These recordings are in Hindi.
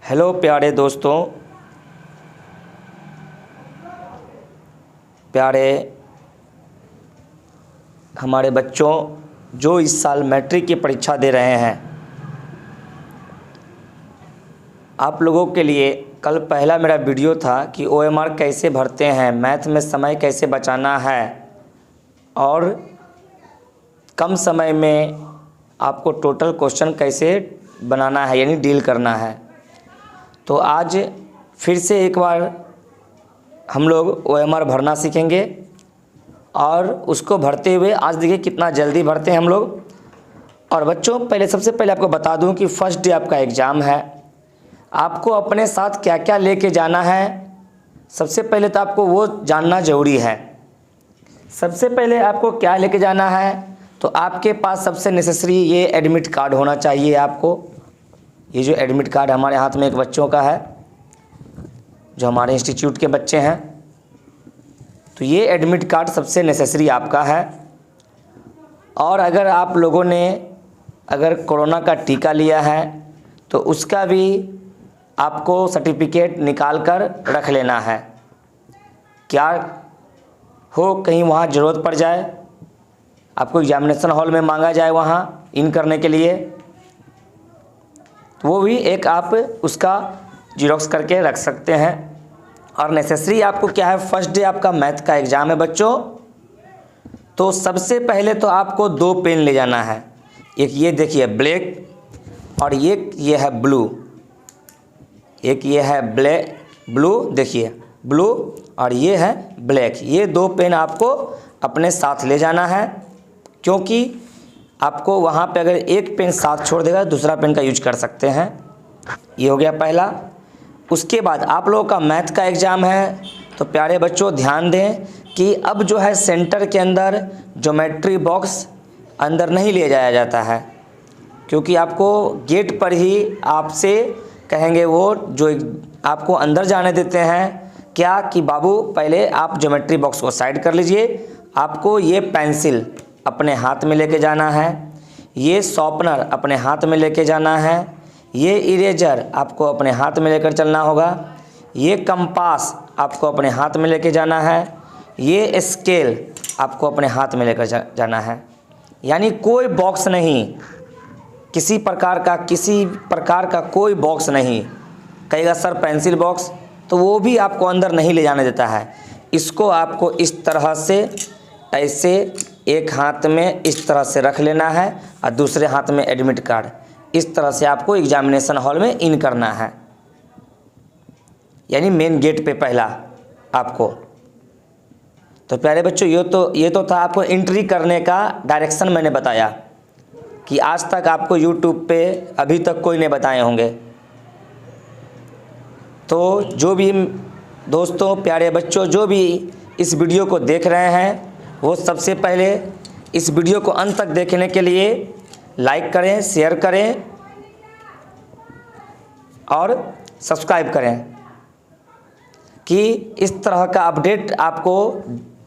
हेलो प्यारे दोस्तों, प्यारे हमारे बच्चों जो इस साल मैट्रिक की परीक्षा दे रहे हैं, आप लोगों के लिए कल पहला मेरा वीडियो था कि OMR कैसे भरते हैं, मैथ में समय कैसे बचाना है और कम समय में आपको टोटल क्वेश्चन कैसे बनाना है यानी डील करना है। तो आज फिर से एक बार हम लोग OMR भरना सीखेंगे और उसको भरते हुए आज देखिए कितना जल्दी भरते हैं हम लोग। और बच्चों सबसे पहले आपको बता दूं कि फर्स्ट डे आपका एग्ज़ाम है, आपको अपने साथ क्या क्या लेके जाना है सबसे पहले तो आपको वो जानना ज़रूरी है। सबसे पहले आपको क्या लेके जाना है, तो आपके पास सबसे नेसेसरी ये एडमिट कार्ड होना चाहिए। आपको ये जो एडमिट कार्ड हमारे हाथ में एक बच्चों का है जो हमारे इंस्टीट्यूट के बच्चे हैं, तो ये एडमिट कार्ड सबसे नेसेसरी आपका है। और अगर आप लोगों ने अगर कोरोना का टीका लिया है तो उसका भी आपको सर्टिफिकेट निकाल कर रख लेना है, क्या हो कहीं वहाँ ज़रूरत पड़ जाए, आपको एग्जामिनेशन हॉल में मांगा जाए वहाँ इन करने के लिए, वो भी एक आप उसका जीरोक्स करके रख सकते हैं। और नेसेसरी आपको क्या है, फर्स्ट डे आपका मैथ का एग्ज़ाम है बच्चों, तो सबसे पहले तो आपको 2 पेन ले जाना है। एक ये देखिए ब्लैक और ये है ब्लू, एक ये है ब्लू देखिए ब्लू और ये है ब्लैक। ये 2 पेन आपको अपने साथ ले जाना है, क्योंकि आपको वहाँ पे अगर एक पेन साथ छोड़ देगा दूसरा पेन का यूज कर सकते हैं। ये हो गया पहला। उसके बाद आप लोगों का मैथ का एग्ज़ाम है, तो प्यारे बच्चों ध्यान दें कि अब जो है सेंटर के अंदर ज्योमेट्री बॉक्स अंदर नहीं ले जाया जाता है, क्योंकि आपको गेट पर ही आपसे कहेंगे वो जो आपको अंदर जाने देते हैं क्या कि बाबू पहले आप ज्योमेट्री बॉक्स को साइड कर लीजिए, आपको ये पेंसिल अपने हाथ में लेके जाना है, ये शॉर्पनर अपने हाथ में लेके जाना है, ये इरेजर आपको अपने हाथ में लेकर चलना होगा, ये कंपास आपको अपने हाथ में लेके जाना है, ये स्केल आपको अपने हाथ में लेकर जाना है। यानी कोई बॉक्स नहीं, किसी प्रकार का कोई बॉक्स नहीं। कहेगा सर पेंसिल बॉक्स, तो वो भी आपको अंदर नहीं ले जाने देता है। इसको आपको इस तरह से ऐसे एक हाथ में इस तरह से रख लेना है और दूसरे हाथ में एडमिट कार्ड, इस तरह से आपको एग्जामिनेशन हॉल में इन करना है, यानी मेन गेट पे पहला आपको। तो प्यारे बच्चों ये तो था आपको एंट्री करने का डायरेक्शन मैंने बताया कि आज तक आपको यूट्यूब पे अभी तक कोई नहीं बताए होंगे। तो जो भी दोस्तों प्यारे बच्चों जो भी इस वीडियो को देख रहे हैं, वो सबसे पहले इस वीडियो को अंत तक देखने के लिए लाइक करें, शेयर करें और सब्सक्राइब करें कि इस तरह का अपडेट आपको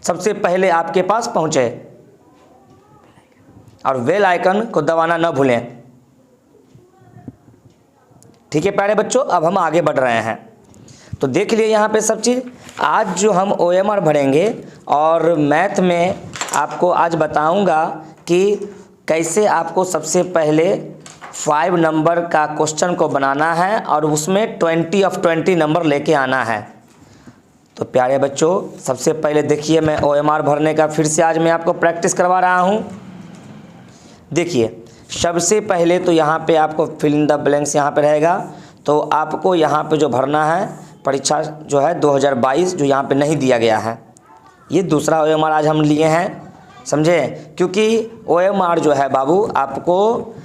सबसे पहले आपके पास पहुंचे। और बेल आइकन को दबाना न भूलें। ठीक है प्यारे बच्चों, अब हम आगे बढ़ रहे हैं। तो देख लिए यहाँ पे सब चीज़। आज जो हम OMR भरेंगे और मैथ में आपको आज बताऊंगा कि कैसे आपको सबसे पहले 5 नंबर का क्वेश्चन को बनाना है और उसमें 20 of 20 नंबर लेके आना है। तो प्यारे बच्चों सबसे पहले देखिए मैं OMR भरने का फिर से आज मैं आपको प्रैक्टिस करवा रहा हूँ। देखिए सबसे पहले तो यहाँ पे आपको फिल इन द ब्लैंक्स यहाँ पे रहेगा, तो आपको यहाँ पे जो भरना है परीक्षा जो है 2022 जो यहाँ पे नहीं दिया गया है, ये दूसरा OMR आज हम लिए हैं, समझे। क्योंकि OMR जो है बाबू आपको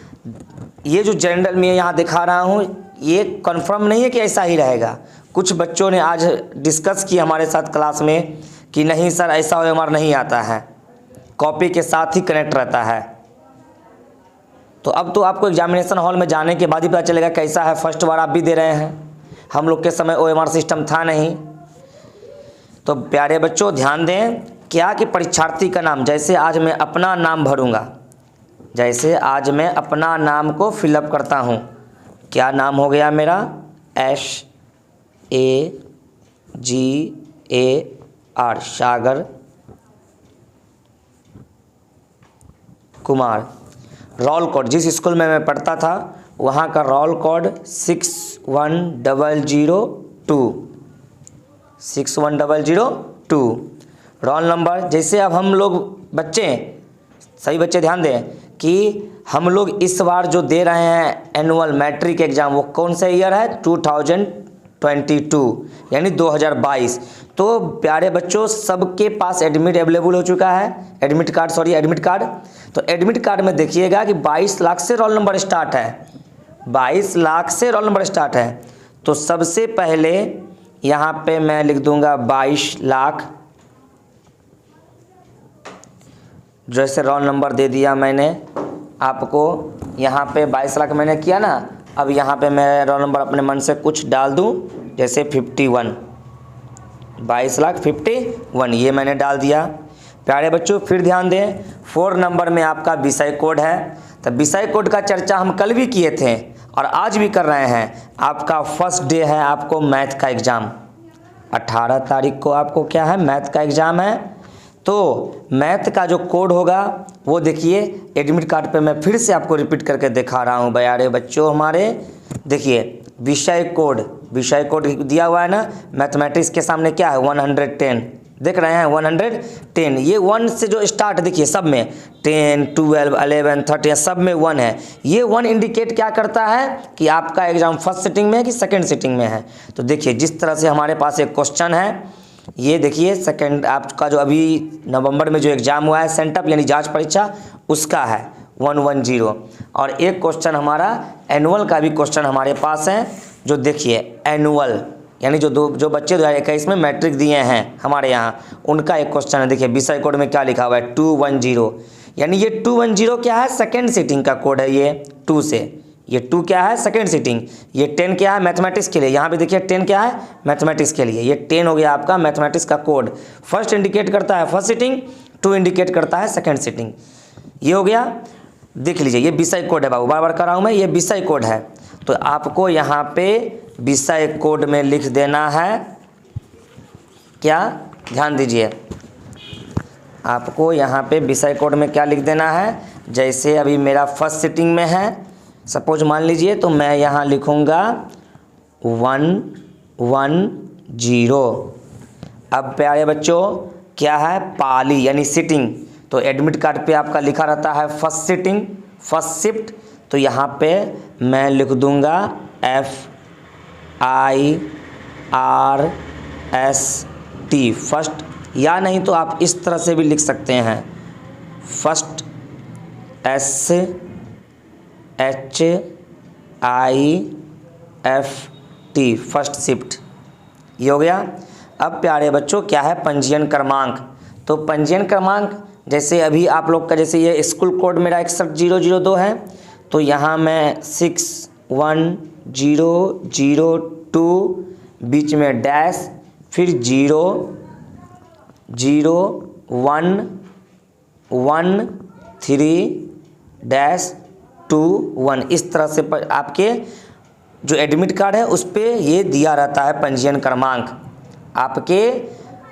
ये जो जनरल में यहाँ दिखा रहा हूँ ये कंफर्म नहीं है कि ऐसा ही रहेगा। कुछ बच्चों ने आज डिस्कस किया हमारे साथ क्लास में कि नहीं सर ऐसा OMR नहीं आता है, कॉपी के साथ ही कनेक्ट रहता है। तो अब तो आपको एग्जामिनेशन हॉल में जाने के बाद ही पता चलेगा कैसा है। फर्स्ट बार आप भी दे रहे हैं, हम लोग के समय OMR सिस्टम था नहीं। तो प्यारे बच्चों ध्यान दें क्या कि परीक्षार्थी का नाम, जैसे आज मैं अपना नाम भरूंगा, जैसे आज मैं अपना नाम को फिलअप करता हूं, क्या नाम हो गया मेरा SAGAR Sagar Kumar. Roll code, जिस स्कूल में मैं पढ़ता था वहाँ का रोल कोड 61002। रोल नंबर, जैसे अब हम लोग बच्चे, सभी बच्चे ध्यान दें कि हम लोग इस बार जो दे रहे हैं एनुअल मैट्रिक एग्ज़ाम, वो कौन सा ईयर है? 2022 यानी 2022। तो प्यारे बच्चों, सबके पास एडमिट अवेलेबल हो चुका है, एडमिट कार्ड। तो एडमिट कार्ड में देखिएगा कि 22 लाख से रोल नंबर स्टार्ट है, 22 लाख से रोल नंबर स्टार्ट है। तो सबसे पहले यहाँ पे मैं लिख दूंगा 22 लाख, जैसे रोल नंबर दे दिया मैंने आपको, यहाँ पे 22 लाख मैंने किया ना। अब यहाँ पे मैं रोल नंबर अपने मन से कुछ डाल दूँ, जैसे 51, 22 लाख 51, ये मैंने डाल दिया। प्यारे बच्चों फिर ध्यान दें, 4 नंबर में आपका विषय कोड है। तो विषय कोड का चर्चा हम कल भी किए थे और आज भी कर रहे हैं। आपका फर्स्ट डे है आपको मैथ का एग्ज़ाम, 18 तारीख को आपको क्या है? मैथ का एग्ज़ाम है। तो मैथ का जो कोड होगा वो देखिए एडमिट कार्ड पे मैं फिर से आपको रिपीट करके दिखा रहा हूँ प्यारे बच्चों हमारे। देखिए विषय कोड दिया हुआ है ना, मैथमेटिक्स के सामने क्या है? 110, देख रहे हैं 110। ये 1 से जो स्टार्ट, देखिए सब में 10, 12, 11, 13 सब में 1 है। ये 1 इंडिकेट क्या करता है कि आपका एग्ज़ाम फर्स्ट सिटिंग में है कि सेकंड सिटिंग में है। तो देखिए जिस तरह से हमारे पास एक क्वेश्चन है, ये देखिए सेकंड आपका जो अभी नवंबर में जो एग्ज़ाम हुआ है सेंटअप यानी जांच परीक्षा, उसका है 110। और एक क्वेश्चन हमारा एनुअल का भी क्वेश्चन हमारे पास है, जो देखिए एनुअल यानी जो बच्चे 2021 में मैट्रिक दिए हैं हमारे यहाँ, उनका एक क्वेश्चन है। देखिए विषय कोड में क्या लिखा हुआ है? 210, यानी ये 210 क्या है? सेकेंड सीटिंग का कोड है। ये 2 से, ये 2 क्या है? Second sitting. ये 10 क्या है? मैथमेटिक्स के लिए। यहाँ पे देखिए 10 क्या है? मैथमेटिक्स के लिए। ये 10 हो गया आपका मैथमेटिक्स का कोड। फर्स्ट इंडिकेट करता है फर्स्ट सीटिंग, 2 इंडिकेट करता है सेकेंड सीटिंग। ये हो गया, देख लीजिए ये विषय कोड है बाबू, बार बार कर रहा हूँ मैं, ये विषय कोड है। तो आपको यहाँ पे विषय कोड में लिख देना है क्या? ध्यान दीजिए, आपको यहाँ पे विषय कोड में क्या लिख देना है? जैसे अभी मेरा फर्स्ट सीटिंग में है, सपोज मान लीजिए, तो मैं यहाँ लिखूँगा 110। अब प्यारे बच्चों क्या है? पाली यानी सीटिंग। तो एडमिट कार्ड पे आपका लिखा रहता है फर्स्ट सीटिंग, फर्स्ट शिफ्ट। तो यहाँ पे मैं लिख दूँगा FIRST फर्स्ट, या नहीं तो आप इस तरह से भी लिख सकते हैं फर्स्ट SHIFT फर्स्ट शिफ्ट। ये हो गया। अब प्यारे बच्चों क्या है? पंजीयन क्रमांक। तो पंजीयन क्रमांक जैसे अभी आप लोग का, जैसे ये स्कूल कोड मेरा 61002 है, तो यहाँ मैं 61002 बीच में डैश, फिर 00113-21 इस तरह से आपके जो एडमिट कार्ड है उस पर ये दिया रहता है पंजीयन क्रमांक। आपके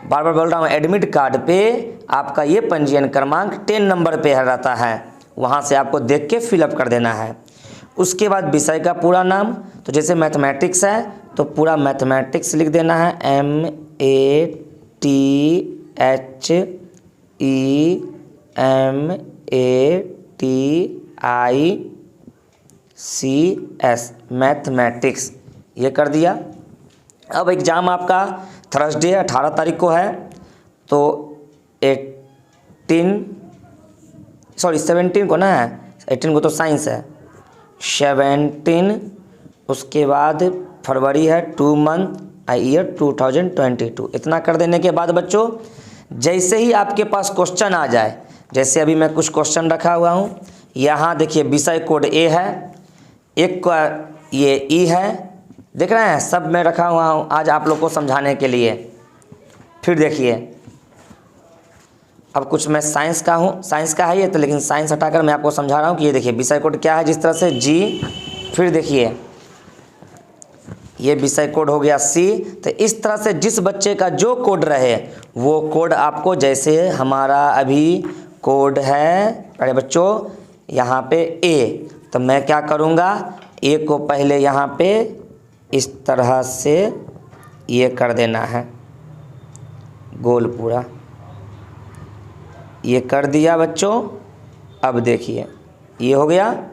बार बार बोल रहा हूँ, एडमिट कार्ड पे आपका ये पंजीयन क्रमांक 10 नंबर पे रहता है, वहाँ से आपको देख के फिलअप कर देना है। उसके बाद विषय का पूरा नाम, तो जैसे मैथमेटिक्स है तो पूरा मैथमेटिक्स लिख देना है, MATHMATICS मैथमेटिक्स, ये कर दिया। अब एग्ज़ाम आपका थर्सडे 18 तारीख को है, तो 17 को ना है, 18 को तो साइंस है, 17 उसके बाद फरवरी है, 2 मंथ ईयर 2022। इतना कर देने के बाद बच्चों जैसे ही आपके पास क्वेश्चन आ जाए, जैसे अभी मैं कुछ क्वेश्चन रखा हुआ हूँ, यहाँ देखिए विषय कोड A है, एक का ये E है, देख रहे हैं, सब मैं रखा हुआ हूँ आज आप लोग को समझाने के लिए। फिर देखिए अब कुछ मैं साइंस का हूँ, साइंस का है ये तो, लेकिन साइंस हटाकर मैं आपको समझा रहा हूँ कि ये देखिए विषय कोड क्या है, जिस तरह से G, फिर देखिए ये विषय कोड हो गया सी। तो इस तरह से जिस बच्चे का जो कोड रहे वो कोड आपको, जैसे हमारा अभी कोड है अरे बच्चों यहाँ पे ए, तो मैं क्या करूँगा, ए को पहले यहाँ पे इस तरह से ये कर देना है गोल पूरा, ये कर दिया बच्चों। अब देखिए ये हो गया।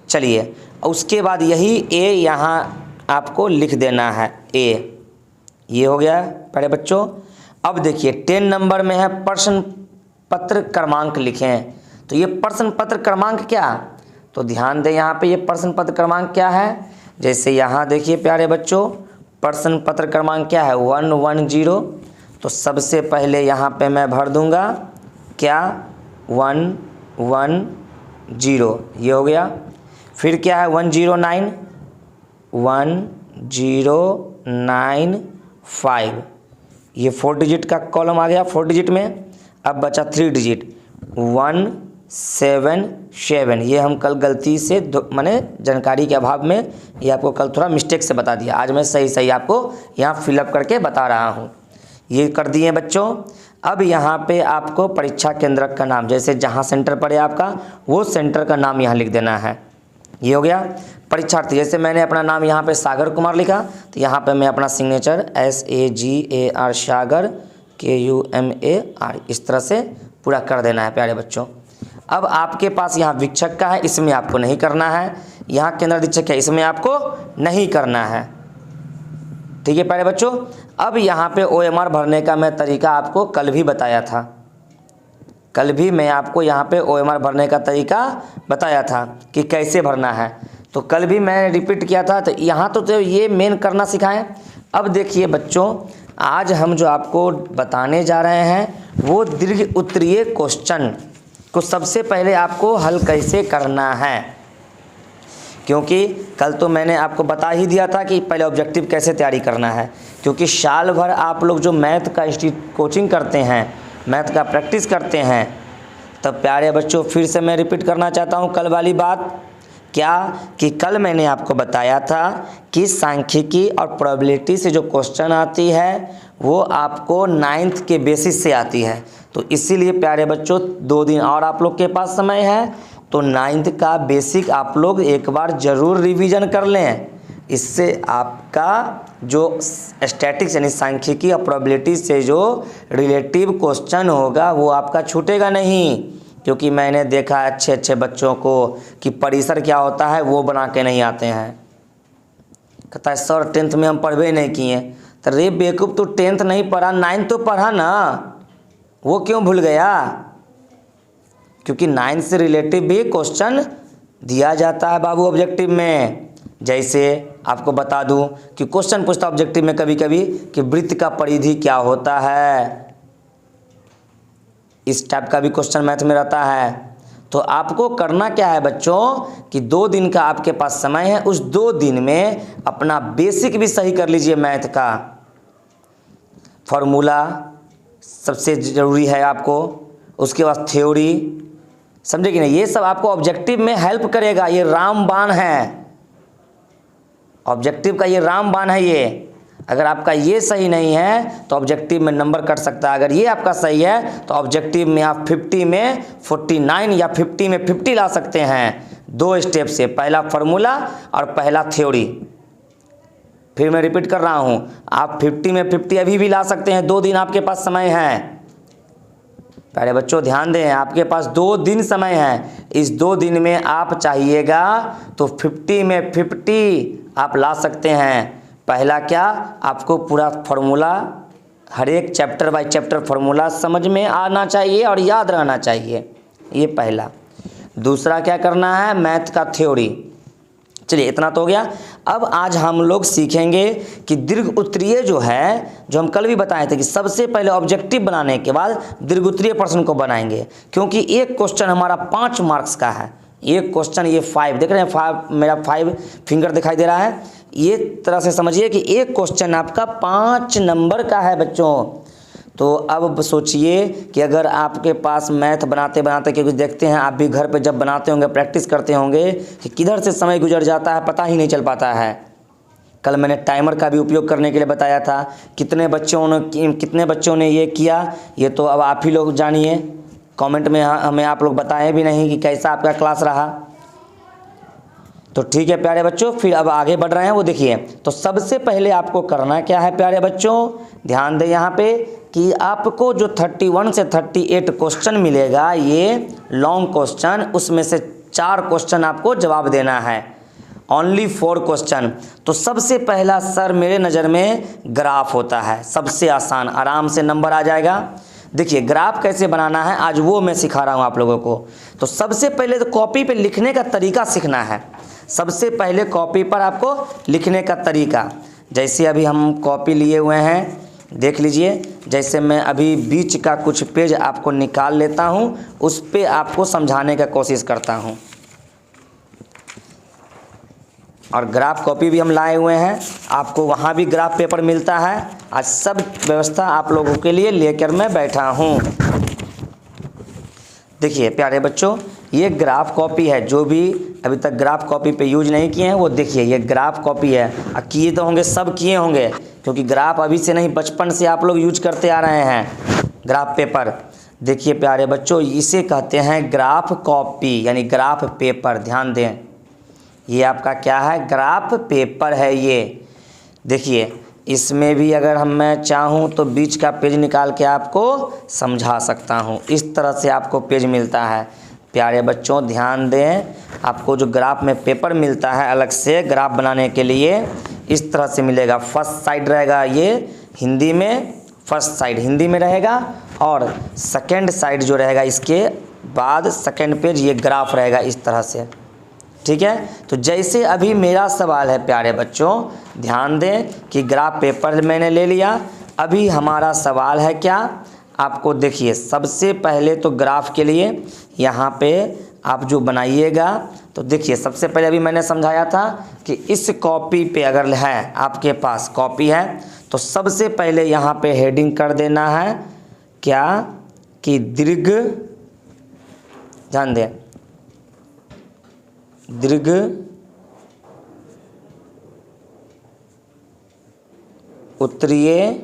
चलिए उसके बाद यही ए यहाँ आपको लिख देना है ए, ये हो गया पहले बच्चों। अब देखिए 10 नंबर में है प्रश्न पत्र क्रमांक लिखें। तो ये प्रश्न पत्र क्रमांक क्या, तो ध्यान दें यहाँ पे ये प्रश्न पत्र क्रमांक क्या है। जैसे यहाँ देखिए प्यारे बच्चों प्रश्न पत्र क्रमांक क्या है 110। तो सबसे पहले यहाँ पे मैं भर दूँगा क्या 110, ये हो गया। फिर क्या है 109, 1095, ये 4 डिजिट का कॉलम आ गया 4 डिजिट में। अब बचा 3 डिजिट 177, ये हम कल गलती से माने जानकारी के अभाव में ये आपको कल थोड़ा मिस्टेक से बता दिया, आज मैं सही सही आपको यहाँ फिलअप करके बता रहा हूँ। ये कर दिए बच्चों। अब यहाँ पे आपको परीक्षा केंद्रक का नाम, जैसे जहाँ सेंटर पड़े आपका वो सेंटर का नाम यहाँ लिख देना है, ये हो गया। परीक्षार्थी, जैसे मैंने अपना नाम यहाँ पे सागर कुमार लिखा, तो यहाँ पे मैं अपना सिग्नेचर SAGAR सागर KUMAR इस तरह से पूरा कर देना है प्यारे बच्चों। अब आपके पास यहाँ वीक्षक का है, इसमें आपको नहीं करना है। यहाँ केंद्र अधीक्षक है, इसमें आपको नहीं करना है, ठीक है प्यारे बच्चों। अब यहाँ पे OMR भरने का मैं तरीका आपको कल भी बताया था, कल भी मैं आपको यहाँ पे OMR भरने का तरीका बताया था कि कैसे भरना है, तो कल भी मैं रिपीट किया था। तो यहाँ तो ये मेन करना सिखाएं। अब देखिए बच्चों आज हम जो आपको बताने जा रहे हैं वो दीर्घ उत्तरीय क्वेश्चन को सबसे पहले आपको हल कैसे करना है, क्योंकि कल तो मैंने आपको बता ही दिया था कि पहले ऑब्जेक्टिव कैसे तैयारी करना है। क्योंकि साल भर आप लोग जो मैथ का कोचिंग करते हैं, मैथ का प्रैक्टिस करते हैं, तब प्यारे बच्चों फिर से मैं रिपीट करना चाहता हूँ कल वाली बात, क्या कि कल मैंने आपको बताया था कि सांख्यिकी और प्रोबेबिलिटी से जो क्वेश्चन आती है वो आपको 9th के बेसिस से आती है। तो इसीलिए प्यारे बच्चों 2 दिन और आप लोग के पास समय है, तो 9th का बेसिक आप लोग एक बार ज़रूर रिवीजन कर लें। इससे आपका जो स्टैटिक्स यानी सांख्यिकी और प्रोबेबिलिटी से जो रिलेटिव क्वेश्चन होगा वो आपका छूटेगा नहीं। क्योंकि मैंने देखा अच्छे अच्छे बच्चों को कि परिसर क्या होता है वो बना के नहीं आते हैं, कहता है सर 10th में हम पढ़वे नहीं किए। तो रे बेवकूफ़ तो 10th नहीं पढ़ा 9th तो पढ़ा ना, वो क्यों भूल गया? क्योंकि 9th से रिलेटिव भी क्वेश्चन दिया जाता है बाबू ऑब्जेक्टिव में। जैसे आपको बता दूं कि क्वेश्चन पूछता ऑब्जेक्टिव में कभी कभी कि वृत्त का परिधि क्या होता है, इस टाइप का भी क्वेश्चन मैथ में रहता है। तो आपको करना क्या है बच्चों कि 2 दिन का आपके पास समय है, उस 2 दिन में अपना बेसिक भी सही कर लीजिए। मैथ का फॉर्मूला सबसे ज़रूरी है आपको, उसके बाद थ्योरी, समझे कि नहीं, ये सब आपको ऑब्जेक्टिव में हेल्प करेगा। ये रामबाण है, ऑब्जेक्टिव का ये रामबाण है। ये अगर आपका ये सही नहीं है तो ऑब्जेक्टिव में नंबर कट सकता है, अगर ये आपका सही है तो ऑब्जेक्टिव में आप 50 में 49 या 50 में 50 ला सकते हैं 2 स्टेप से, पहला फार्मूला और पहला थ्योरी। फिर मैं रिपीट कर रहा हूँ, आप 50 में 50 अभी भी ला सकते हैं, 2 दिन आपके पास समय है। पहले बच्चों ध्यान दें, आपके पास 2 दिन समय है, इस 2 दिन में आप चाहिएगा तो 50 में 50 आप ला सकते हैं। पहला क्या, आपको पूरा फार्मूला हर एक चैप्टर बाय चैप्टर फार्मूला समझ में आना चाहिए और याद रहना चाहिए, ये पहला। दूसरा क्या करना है, मैथ का थ्योरी। चलिए इतना तो हो गया। अब आज हम लोग सीखेंगे कि दीर्घ उत्तरीय जो है, जो हम कल भी बताए थे कि सबसे पहले ऑब्जेक्टिव बनाने के बाद दीर्घ उत्तरीय प्रश्न को बनाएंगे। क्योंकि एक क्वेश्चन हमारा 5 मार्क्स का है, एक क्वेश्चन ये 5 देख रहे हैं, 5 मेरा 5 फिंगर दिखाई दे रहा है, ये तरह से समझिए कि एक क्वेश्चन आपका 5 नंबर का है बच्चों। तो अब सोचिए कि अगर आपके पास मैथ बनाते बनाते, क्योंकि देखते हैं आप भी घर पे जब बनाते होंगे प्रैक्टिस करते होंगे कि किधर से समय गुजर जाता है पता ही नहीं चल पाता है। कल मैंने टाइमर का भी उपयोग करने के लिए बताया था। कितने बच्चों ने ये किया, ये तो अब आप ही लोग जानिए। कमेंट में हमें आप लोग बताएं भी नहीं कि कैसा आपका क्लास रहा। तो ठीक है प्यारे बच्चों, फिर अब आगे बढ़ रहे हैं। वो देखिए, तो सबसे पहले आपको करना क्या है प्यारे बच्चों, ध्यान दें यहाँ पे कि आपको जो 31 से 38 क्वेश्चन मिलेगा, ये लॉन्ग क्वेश्चन, उसमें से 4 क्वेश्चन आपको जवाब देना है, ओनली 4 क्वेश्चन। तो सबसे पहला सर मेरे नज़र में ग्राफ होता है, सबसे आसान, आराम से नंबर आ जाएगा। देखिए ग्राफ कैसे बनाना है आज वो मैं सिखा रहा हूँ आप लोगों को। तो सबसे पहले तो कॉपी पे लिखने का तरीका सीखना है। सबसे पहले कॉपी पर आपको लिखने का तरीका, जैसे अभी हम कॉपी लिए हुए हैं, देख लीजिए। जैसे मैं अभी बीच का कुछ पेज आपको निकाल लेता हूँ, उस पे आपको समझाने का कोशिश करता हूँ। और ग्राफ कॉपी भी हम लाए हुए हैं, आपको वहाँ भी ग्राफ पेपर मिलता है। आज सब व्यवस्था आप लोगों के लिए लेकर मैं बैठा हूँ। देखिए प्यारे बच्चों, ये ग्राफ कॉपी है। जो भी अभी तक ग्राफ कॉपी पे यूज नहीं किए हैं वो देखिए, ये ग्राफ कॉपी है। किए तो होंगे, सब किए होंगे, क्योंकि ग्राफ अभी से नहीं, बचपन से आप लोग यूज करते आ रहे हैं ग्राफ पेपर। देखिए प्यारे बच्चों, इसे कहते हैं ग्राफ कॉपी, यानी ग्राफ पेपर। ध्यान दें, ये आपका क्या है, ग्राफ पेपर है ये। देखिए इसमें भी अगर मैं चाहूँ तो बीच का पेज निकाल के आपको समझा सकता हूँ। इस तरह से आपको पेज मिलता है। प्यारे बच्चों ध्यान दें, आपको जो ग्राफ में पेपर मिलता है अलग से ग्राफ बनाने के लिए, इस तरह से मिलेगा। फर्स्ट साइड रहेगा ये हिंदी में, फर्स्ट साइड हिंदी में रहेगा, और सेकेंड साइड जो रहेगा इसके बाद सेकेंड पेज ये ग्राफ रहेगा इस तरह से। ठीक है, तो जैसे अभी मेरा सवाल है प्यारे बच्चों, ध्यान दें कि ग्राफ पेपर मैंने ले लिया। अभी हमारा सवाल है क्या, आपको देखिए सबसे पहले तो ग्राफ के लिए यहाँ पे आप जो बनाइएगा, तो देखिए सबसे पहले अभी मैंने समझाया था कि इस कॉपी पे अगर है, आपके पास कॉपी है, तो सबसे पहले यहाँ पे हेडिंग कर देना है क्या, कि दीर्घ, ध्यान दें, दीर्घ उत्तरीय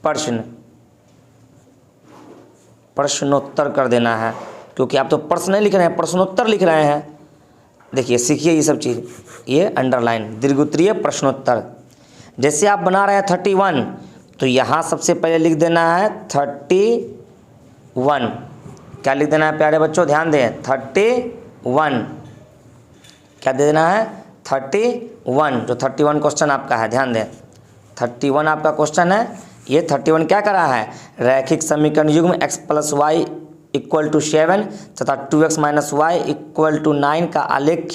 प्रश्न, प्रश्नोत्तर कर देना है, क्योंकि आप तो प्रश्न नहीं लिख रहे हैं, प्रश्नोत्तर लिख रहे हैं। देखिए सीखिए ये सब चीज़, ये अंडरलाइन, दीर्घ उत्तरीय प्रश्नोत्तर। जैसे आप बना रहे हैं 31, तो यहाँ सबसे पहले लिख देना है 31। क्या लिख देना है प्यारे बच्चों, ध्यान दें, 31। क्या दे देना है, 31, जो 31 क्वेश्चन आपका है, ध्यान दें 31 आपका क्वेश्चन है। ये 31 क्या करा है, रैखिक समीकरण युग्म x + y = 7 तथा 2x - y = 9 का आलेख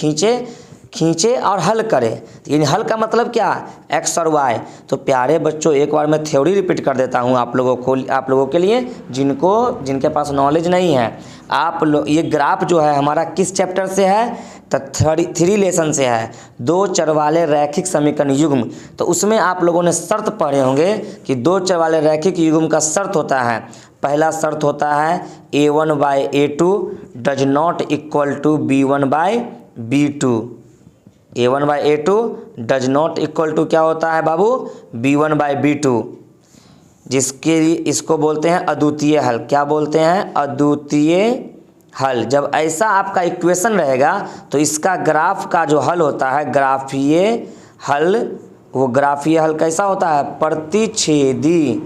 खींचे और हल करें। यानी हल का मतलब क्या, x और y। तो प्यारे बच्चों एक बार मैं थ्योरी रिपीट कर देता हूँ आप लोगों के लिए, जिनके पास नॉलेज नहीं है। आप लोग, ये ग्राफ जो है हमारा किस चैप्टर से है, तो 3 लेसन से है, 2 चर वाले रैखिक समीकरण युग्म। तो उसमें आप लोगों ने शर्त पढ़े होंगे कि 2 चर वाले रैखिक युग्म का शर्त होता है, पहला शर्त होता है a1/a2 does not equal to b1/b2। a1/a2 does not equal to क्या होता है बाबू, b1/b2, जिसके इसको बोलते हैं अद्वितीय हल। क्या बोलते हैं, अद्वितीय हल। जब ऐसा आपका इक्वेशन रहेगा तो इसका ग्राफ का जो हल होता है, ग्राफीय हल, वो ग्राफीय हल कैसा होता है, प्रतिच्छेदी।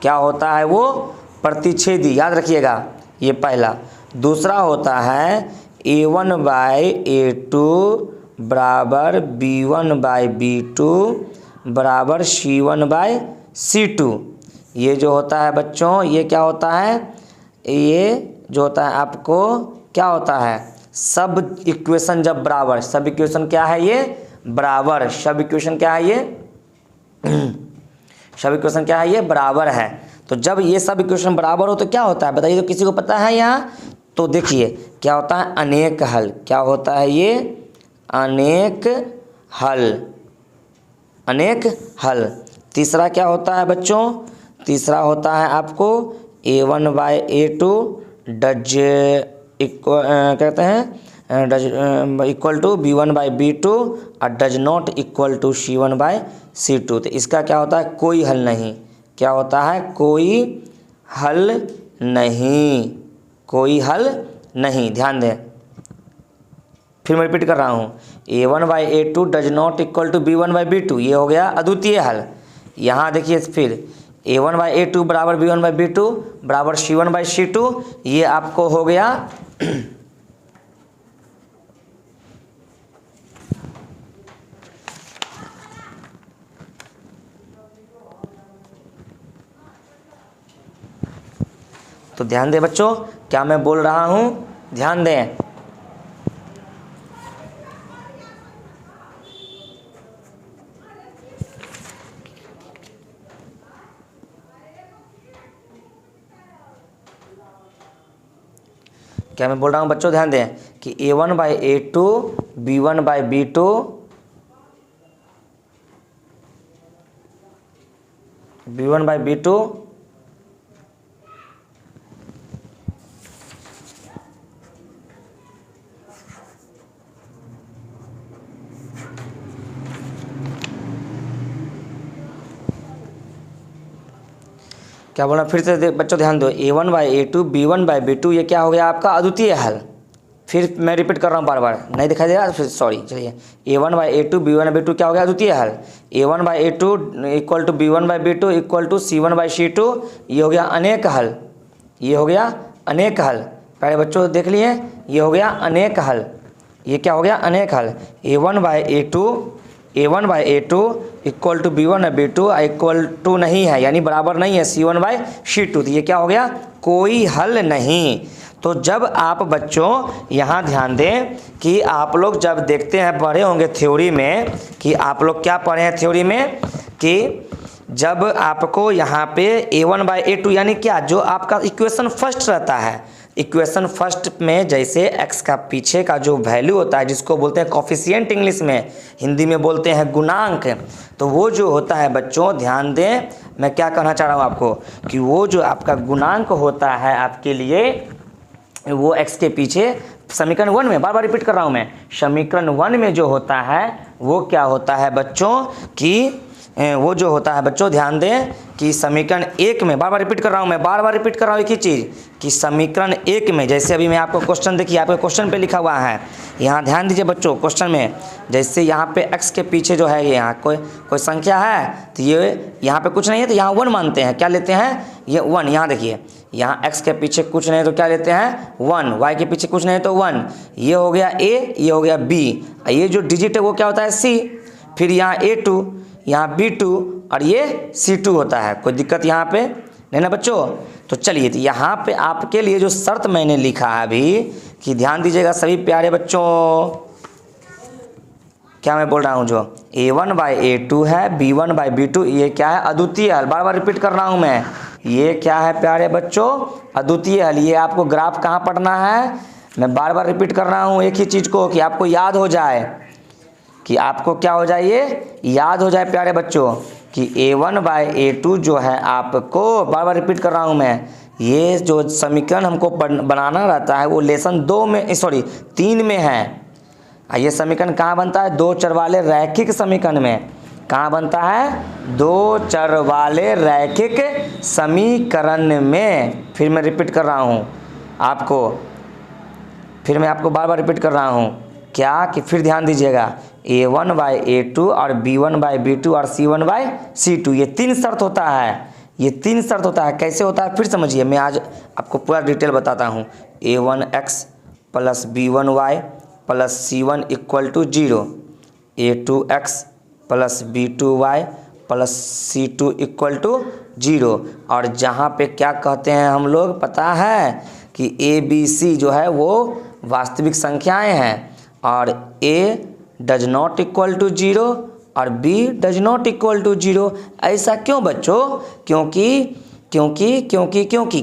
क्या होता है वो, प्रतिच्छेदी, याद रखिएगा ये पहला। दूसरा होता है a1/a2 बराबर b1/b2 बराबर c1/c2। ये जो होता है बच्चों, ये क्या होता है, ये जो होता है आपको क्या होता है, सब इक्वेशन जब बराबर, सब इक्वेशन क्या है ये, बराबर, सब इक्वेशन क्या है ये सब इक्वेशन क्या है ये, बराबर है। तो जब ये सब इक्वेशन बराबर हो तो क्या होता है बताइए, तो किसी को पता है यहाँ, तो देखिए क्या होता है, अनेक हल। क्या होता है ये, अनेक हल, अनेक हल। तीसरा क्या होता है बच्चों, तीसरा होता है आपको a1/a2 डज कहते हैं डज इक्वल टू B1/B2 और does not equal to C1/C2। तो इसका क्या होता है, कोई हल नहीं। क्या होता है, कोई हल नहीं, कोई हल नहीं। ध्यान दें, फिर मैं रिपीट कर रहा हूँ, A1/A2 does not equal to B1/B2, ये हो गया अद्वितीय हल। यहाँ देखिए फिर A1/A2 बराबर B1/B2 बराबर C1/C2, ये आपको हो गया तो ध्यान दें बच्चों, क्या मैं बोल रहा हूँ, ध्यान दें। क्या मैं बोल रहा हूँ बच्चों, ध्यान दें कि A1/A2 B1/B2 B1/B2 क्या बोला फिर से बच्चों ध्यान दो, A1/A2 B1/B2 ये क्या हो गया आपका अद्वितीय हल। फिर मैं रिपीट कर रहा हूँ बार बार, नहीं दिखाई दे रहा फिर सॉरी। चलिए, A1/A2 B1/B2 क्या हो गया अद्वितीय हल। A1/A2 equal to B1/B2 equal to C1/C2, ये हो गया अनेक हल, ये हो गया अनेक हल। पहले बच्चों देख लिए, ये हो गया अनेक हल, ये क्या हो गया अनेक हल। A1/A2 equal to B1/B2 equal to नहीं है, यानी बराबर नहीं है C1/C2, तो ये क्या हो गया, कोई हल नहीं। तो जब आप बच्चों यहाँ ध्यान दें कि आप लोग जब देखते हैं, पढ़े होंगे थ्योरी में, कि आप लोग क्या पढ़े हैं थ्योरी में, कि जब आपको यहाँ पे A1/A2 यानी क्या, जो आपका इक्वेशन फर्स्ट रहता है, इक्वेशन फर्स्ट में जैसे x का पीछे का जो वैल्यू होता है, जिसको बोलते हैं कोफिशिएंट, इंग्लिश में, हिंदी में बोलते हैं गुणांक, तो वो जो होता है बच्चों ध्यान दें, मैं क्या कहना चाह रहा हूँ आपको, कि वो जो आपका गुणांक होता है आपके लिए, वो x के पीछे समीकरण 1 में, बार बार रिपीट कर रहा हूँ मैं, समीकरण 1 में जो होता है वो क्या होता है बच्चों, कि वो जो होता है बच्चों ध्यान दें कि समीकरण 1 में, बार बार रिपीट कर रहा हूँ मैं, बार बार रिपीट कर रहा हूँ एक ही चीज़, कि समीकरण 1 में, जैसे अभी मैं आपको क्वेश्चन देखिए, आपके क्वेश्चन पे लिखा हुआ है, यहाँ ध्यान दीजिए बच्चों, क्वेश्चन में जैसे यहाँ पे x के पीछे जो है, ये यहाँ कोई संख्या है, तो ये यहाँ पे कुछ नहीं है तो यहाँ 1 मानते हैं, क्या लेते हैं, ये 1। यहाँ देखिए, यहाँ x के पीछे कुछ नहीं है तो क्या लेते हैं 1, y के पीछे कुछ नहीं है तो 1, ये हो गया a, ये हो गया b, ये जो डिजिट है वो क्या होता है c, फिर यहाँ a2, यहाँ B2 और ये C2 होता है। कोई दिक्कत यहाँ पे नहीं ना बच्चों। तो चलिए, तो यहाँ पे आपके लिए जो शर्त मैंने लिखा है अभी, कि ध्यान दीजिएगा सभी प्यारे बच्चों, क्या मैं बोल रहा हूँ, जो A1/A2 है B1/B2, ये क्या है अद्वितीय हल। बार बार रिपीट कर रहा हूँ मैं, ये क्या है प्यारे बच्चों अद्वितीय हल। ये आपको ग्राफ कहाँ पढ़ना है, मैं बार बार रिपीट कर रहा हूँ एक ही चीज़ को, कि आपको याद हो जाए, कि आपको क्या हो जाए, ये याद हो जाए प्यारे बच्चों, कि A1/A2 जो है आपको, बार बार रिपीट कर रहा हूँ मैं, ये जो समीकरण हमको बनाना रहता है वो लेसन 2 में, सॉरी 3 में है। ये समीकरण कहाँ बनता है, 2 चर वाले रैखिक समीकरण में। कहाँ बनता है, 2 चर वाले रैखिक समीकरण में। फिर मैं रिपीट कर रहा हूँ आपको, फिर मैं आपको बार बार रिपीट कर रहा हूँ, क्या, कि फिर ध्यान दीजिएगा, A1/A2 और B1/B2 और C1/C2, ये 3 शर्त होता है, ये 3 शर्त होता है। कैसे होता है फिर समझिए, मैं आज आपको पूरा डिटेल बताता हूँ। A1x plus B1y plus C1 equal to 0, A2x plus B2y plus C2 equal to 0, और जहाँ पे क्या कहते हैं हम लोग पता है, कि ABC जो है वो वास्तविक संख्याएं हैं, और A does not equal to 0 और B does not equal to 0। ऐसा क्यों बच्चों, क्योंकि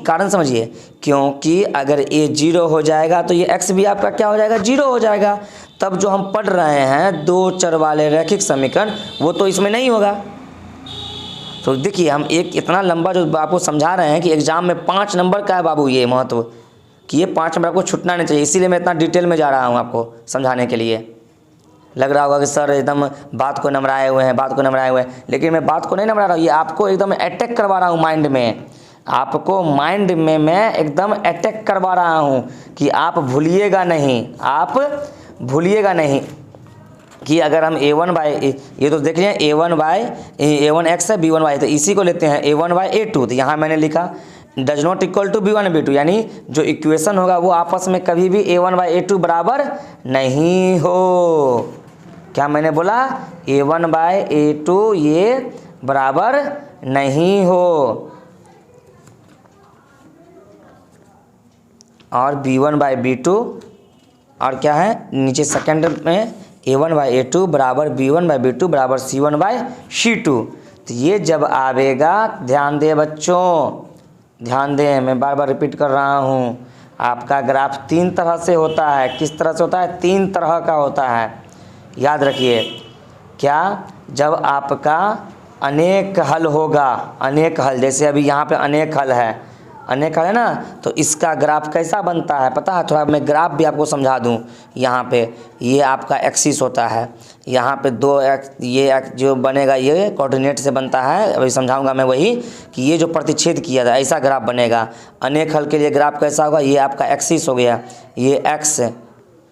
कारण समझिए, क्योंकि अगर A 0 हो जाएगा तो ये x भी आपका क्या हो जाएगा, 0 हो जाएगा। तब जो हम पढ़ रहे हैं 2 चर वाले रैखिक समीकरण, वो तो इसमें नहीं होगा। तो देखिए, हम एक इतना लंबा जो आपको समझा रहे हैं कि एग्जाम में 5 नंबर का है बाबू, ये महत्व, कि ये 5 नंबर आपको छूटना नहीं चाहिए, इसीलिए मैं इतना डिटेल में जा रहा हूँ आपको समझाने के लिए। लग रहा होगा कि सर एकदम बात को नमराए हुए हैं, बात को नमराए हुए हैं, लेकिन मैं बात को नहीं नमरा रहा हूँ, ये आपको एकदम अटैक करवा रहा हूँ माइंड में, आपको माइंड में मैं एकदम अटैक करवा रहा हूँ कि आप भूलिएगा नहीं, आप भूलिएगा नहीं कि अगर हम a1 बाई, ये तो देख लिया a1 x है, b1 y, तो इसी को लेते हैं a1 बाई a2, तो यहाँ मैंने लिखा does not equal to b1 b2, यानी जो इक्वेशन होगा वो आपस में कभी भी a1 बाई a2 बराबर नहीं हो। क्या मैंने बोला? a1 बाई a2 ये बराबर नहीं हो, और b1 बाई b2, और क्या है नीचे सेकंड में a1 बाई a2 बराबर b1 बाई b2 बराबर c1 बाई c2। तो ये जब आवेगा, ध्यान दे बच्चों, ध्यान दें, मैं बार बार रिपीट कर रहा हूँ, आपका ग्राफ 3 तरह से होता है। किस तरह से होता है? 3 तरह का होता है, याद रखिए। क्या? जब आपका अनेक हल होगा, अनेक हल, जैसे अभी यहाँ पे अनेक हल है, अनेक हल है ना, तो इसका ग्राफ कैसा बनता है पता है? थोड़ा मैं ग्राफ भी आपको समझा दूँ। यहाँ पे ये आपका एक्सिस होता है, यहाँ पे 2x, ये x जो बनेगा ये कोऑर्डिनेट से बनता है, अभी समझाऊंगा मैं वही, कि ये जो प्रतिच्छेद किया था ऐसा ग्राफ बनेगा। अनेक हल के लिए ग्राफ कैसा होगा? ये आपका एक्सिस हो गया, ये x,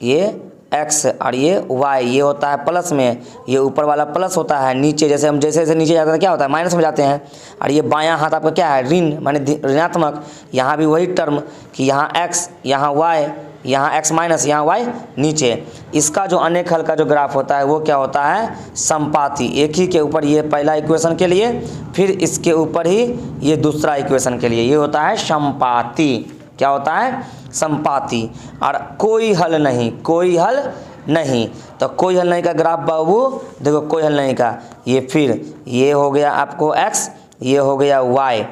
ये x और ये y, ये होता है प्लस में, ये ऊपर वाला प्लस होता है, नीचे जैसे हम जैसे नीचे जाते हैं क्या होता है? माइनस में जाते हैं। और ये बायां हाथ आपका क्या है? ऋण, माने ऋणात्मक। यहाँ भी वही टर्म कि यहाँ x, यहाँ y, यहाँ x माइनस, यहाँ y नीचे। इसका जो अनेक हल का जो ग्राफ होता है वो क्या होता है? समपाती। एक ही के ऊपर ये पहला इक्वेशन के लिए, फिर इसके ऊपर ही ये दूसरा इक्वेशन के लिए, ये होता है समपाती। क्या होता है? समपाती। और कोई हल नहीं, कोई हल नहीं, तो कोई हल नहीं का ग्राफ बाबू देखो, कोई हल नहीं का, ये फिर ये हो गया आपको x, ये हो गया y,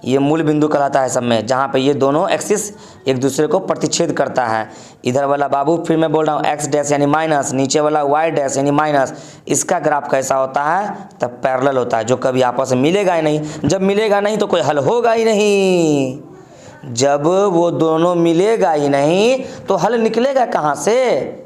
ये मूल बिंदु कहलाता है सब में, जहाँ पे ये दोनों एक्सिस एक दूसरे को प्रतिच्छेद करता है। इधर वाला बाबू फिर मैं बोल रहा हूँ x डैश यानी माइनस, नीचे वाला y डैश यानी माइनस, इसका ग्राफ कैसा होता है? तब पैरेलल होता है, जो कभी आपस में मिलेगा ही नहीं। जब मिलेगा नहीं तो कोई हल होगा ही नहीं, जब वो दोनों मिलेगा ही नहीं तो हल निकलेगा कहाँ से?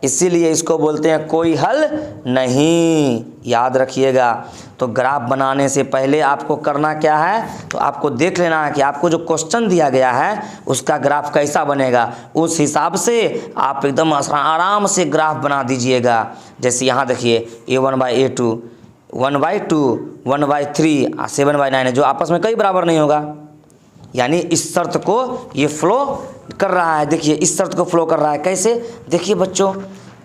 इसीलिए इसको बोलते हैं कोई हल नहीं, याद रखिएगा। तो ग्राफ बनाने से पहले आपको करना क्या है? तो आपको देख लेना है कि आपको जो क्वेश्चन दिया गया है उसका ग्राफ कैसा बनेगा, उस हिसाब से आप एकदम आराम से ग्राफ बना दीजिएगा। जैसे यहाँ देखिए a1 बाई a2, 1/2, 1/3, 7/9 है, जो आपस में कई बराबर नहीं होगा, यानी इस शर्त को ये फ्लो कर रहा है। देखिए इस शर्त को फ्लो कर रहा है, कैसे? देखिए बच्चों,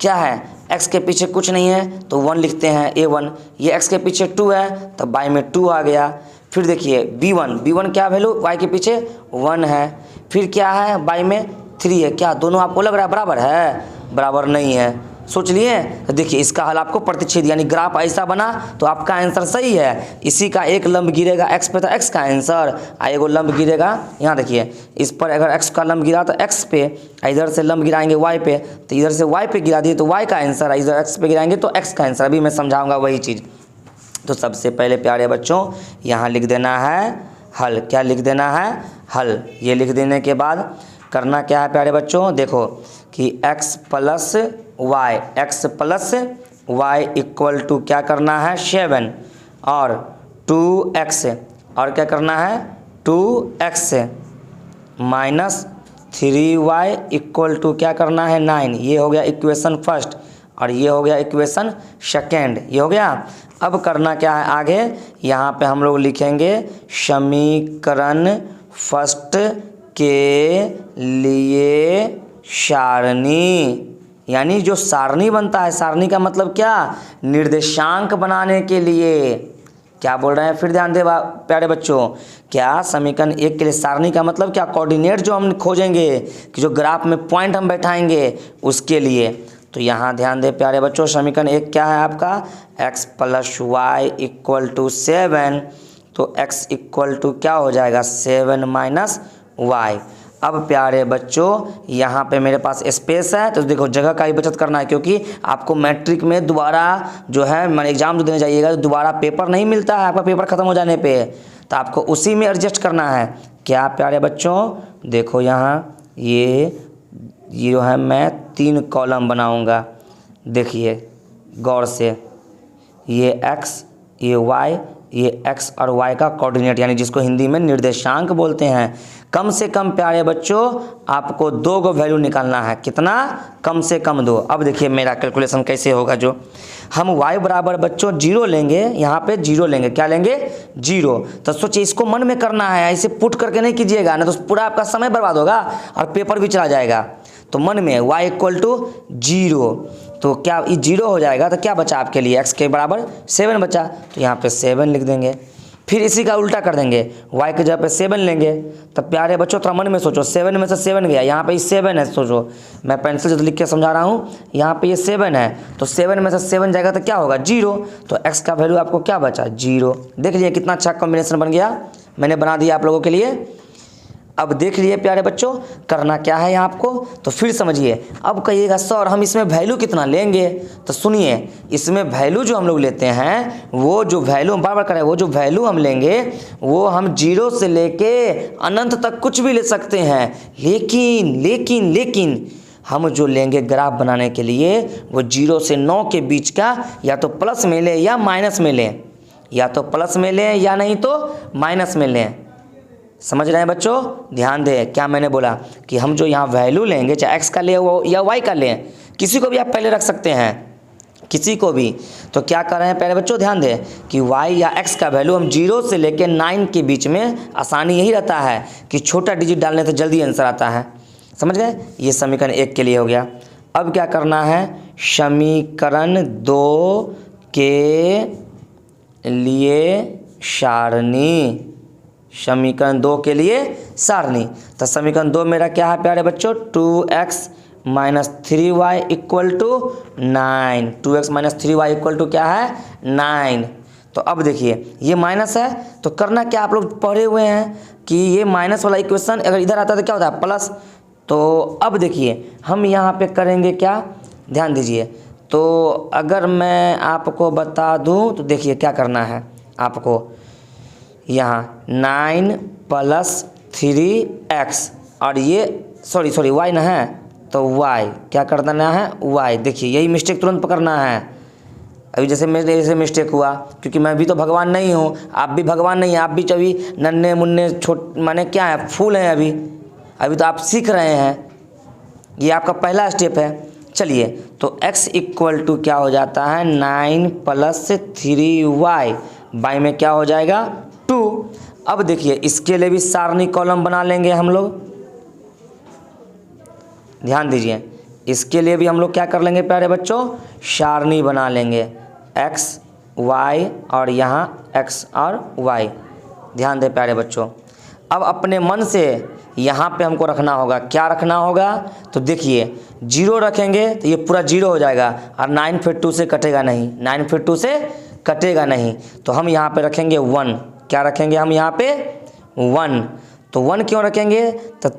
क्या है? x के पीछे कुछ नहीं है तो 1 लिखते हैं a1, ये x के पीछे 2 है तो y में 2 आ गया। फिर देखिए b1 क्या वैल्यू? y के पीछे 1 है, फिर क्या है? y में 3 है। क्या दोनों आपको लग रहा है बराबर है? बराबर नहीं है, सोच लिए? तो देखिए इसका हल आपको प्रतिच्छेद, यानी ग्राफ ऐसा बना तो आपका आंसर सही है। इसी का एक लंब गिरेगा x पे तो x का आंसर, एगो लंब गिरेगा यहाँ देखिए, इस पर अगर x का लंब गिरा तो x पे, इधर से लंब गिराएंगे y पे, तो इधर से y पे गिरा दिए तो y का आंसर, इधर x पे गिराएंगे तो x का आंसर। अभी मैं समझाऊंगा वही चीज़। तो सबसे पहले प्यारे बच्चों यहाँ लिख देना है हल। क्या लिख देना है? हल। ये लिख देने के बाद करना क्या है प्यारे बच्चों? देखो कि x plus y equal to क्या करना है? 7 और 2x, और क्या करना है? 2x minus 3y equal to क्या करना है? 9। ये हो गया इक्वेशन फर्स्ट और ये हो गया इक्वेशन सेकेंड, ये हो गया। अब करना क्या है आगे? यहाँ पे हम लोग लिखेंगे समीकरण फर्स्ट के लिए सारणी, यानी जो सारणी बनता है, सारणी का मतलब क्या? निर्देशांक बनाने के लिए। क्या बोल रहे हैं? फिर ध्यान दे प्यारे बच्चों, क्या समीकरण 1 के लिए सारणी का मतलब क्या? कोऑर्डिनेट जो हम खोजेंगे, कि जो ग्राफ में पॉइंट हम बैठाएंगे उसके लिए। तो यहाँ ध्यान दे प्यारे बच्चों, समीकरण 1 क्या है आपका? x plus y equal to 7, तो x इक्वल टू क्या हो जाएगा? 7 माइनस वाई। अब प्यारे बच्चों यहाँ पे मेरे पास स्पेस है, तो देखो जगह का ही बचत करना है, क्योंकि आपको मैट्रिक में दोबारा जो है मैंने एग्जाम जो देने जाइएगा तो दोबारा पेपर नहीं मिलता है आपका, पेपर ख़त्म हो जाने पे, तो आपको उसी में एडजस्ट करना है। क्या प्यारे बच्चों? देखो यहाँ ये 0 है, मैं 3 कॉलम बनाऊंगा। देखिए गौर से, ये x, ये y, ये x और y का कोऑर्डिनेट, यानी जिसको हिंदी में निर्देशांक बोलते हैं। कम से कम प्यारे बच्चों आपको 2 को वैल्यू निकालना है। कितना? कम से कम 2। अब देखिए मेरा कैलकुलेशन कैसे होगा। जो हम y बराबर बच्चों 0 लेंगे, यहाँ पे 0 लेंगे। क्या लेंगे? 0। तो सोचिए इसको मन में करना है, ऐसे पुट करके नहीं कीजिएगा, ना तो पूरा आपका समय बर्बाद होगा और पेपर भी चला जाएगा। तो मन में y इक्वल टू 0, तो क्या ये 0 हो जाएगा? तो क्या बचा आपके लिए? x के बराबर 7 बचा, तो यहाँ पे 7 लिख देंगे। फिर इसी का उल्टा कर देंगे, y के जगह पे 7 लेंगे। तब प्यारे बच्चों थोड़ा मन में सोचो, 7 में से 7 गया, यहाँ पे 7 है। सोचो, मैं पेंसिल से लिख के समझा रहा हूँ, यहाँ पे ये 7 है, तो 7 में से 7 जाएगा तो क्या होगा? 0। तो x का वैल्यू आपको क्या बचा? 0। देख लीजिए कितना अच्छा कॉम्बिनेशन बन गया, मैंने बना दिया आप लोगों के लिए। अब देख लिए प्यारे बच्चों करना क्या है यहाँ आपको, तो फिर समझिए। अब कहिएगा सर हम इसमें वैल्यू कितना लेंगे? तो सुनिए, इसमें वैल्यू जो हम लोग लेते हैं, वो जो वैल्यू हम बार-बार करें, वो जो वैल्यू हम लेंगे वो हम 0 से लेके अनंत तक कुछ भी ले सकते हैं। लेकिन हम जो लेंगे ग्राफ बनाने के लिए वो 0 से 9 के बीच का, या तो प्लस में लें या माइनस में लें, या तो प्लस में लें या नहीं तो माइनस में लें। समझ रहे हैं बच्चों? ध्यान दें क्या मैंने बोला कि हम जो यहाँ वैल्यू लेंगे, चाहे x का ले वो या y का लें, किसी को भी आप पहले रख सकते हैं, किसी को भी। तो क्या कर रहे हैं प्यारे बच्चों? ध्यान दें कि y या x का वैल्यू हम 0 से लेकर 9 के बीच में, आसानी यही रहता है कि छोटा डिजिट डालने से जल्दी आंसर आता है। समझ गए? ये समीकरण 1 के लिए हो गया। अब क्या करना है? समीकरण 2 के लिए सारणी। समीकरण 2 के लिए सारणी। तो समीकरण 2 मेरा क्या है प्यारे बच्चों? 2x minus 3y equal to 9। 2x minus 3y equal to क्या है? 9। तो अब देखिए ये माइनस है, तो करना क्या, आप लोग पढ़े हुए हैं कि ये माइनस वाला इक्वेशन अगर इधर आता है तो क्या होता है? प्लस। तो अब देखिए हम यहाँ पे करेंगे क्या, ध्यान दीजिए। तो अगर मैं आपको बता दूँ तो देखिए क्या करना है आपको, यहाँ 9 प्लस 3x और ये सॉरी y ना है, तो y क्या कर देना है? y। देखिए यही मिस्टेक तुरंत पकड़ना है। अभी जैसे मेरे से मिस्टेक हुआ, क्योंकि मैं भी तो भगवान नहीं हूँ, आप भी भगवान नहीं हैं, आप भी अभी नन्हे मुन्ने माने क्या है, फूल हैं अभी तो आप सीख रहे हैं, ये आपका पहला स्टेप है। चलिए तो x इक्वल टू क्या हो जाता है? 9 प्लस 3y, y में क्या हो जाएगा? 2। अब देखिए इसके लिए भी सारणी कॉलम बना लेंगे हम लोग। ध्यान दीजिए, इसके लिए भी हम लोग क्या कर लेंगे प्यारे बच्चों? सारणी बना लेंगे, x y और यहाँ x और y। ध्यान दें प्यारे बच्चों। अब अपने मन से यहाँ पे हमको रखना होगा, क्या रखना होगा? तो देखिए 0 रखेंगे तो ये पूरा 0 हो जाएगा, और 9 फिर 2 से कटेगा नहीं, 9 फिर 2 से कटेगा नहीं। तो हम यहाँ पे रखेंगे 1। क्या रखेंगे हम यहाँ पे? 1। तो 1 क्यों रखेंगे? तो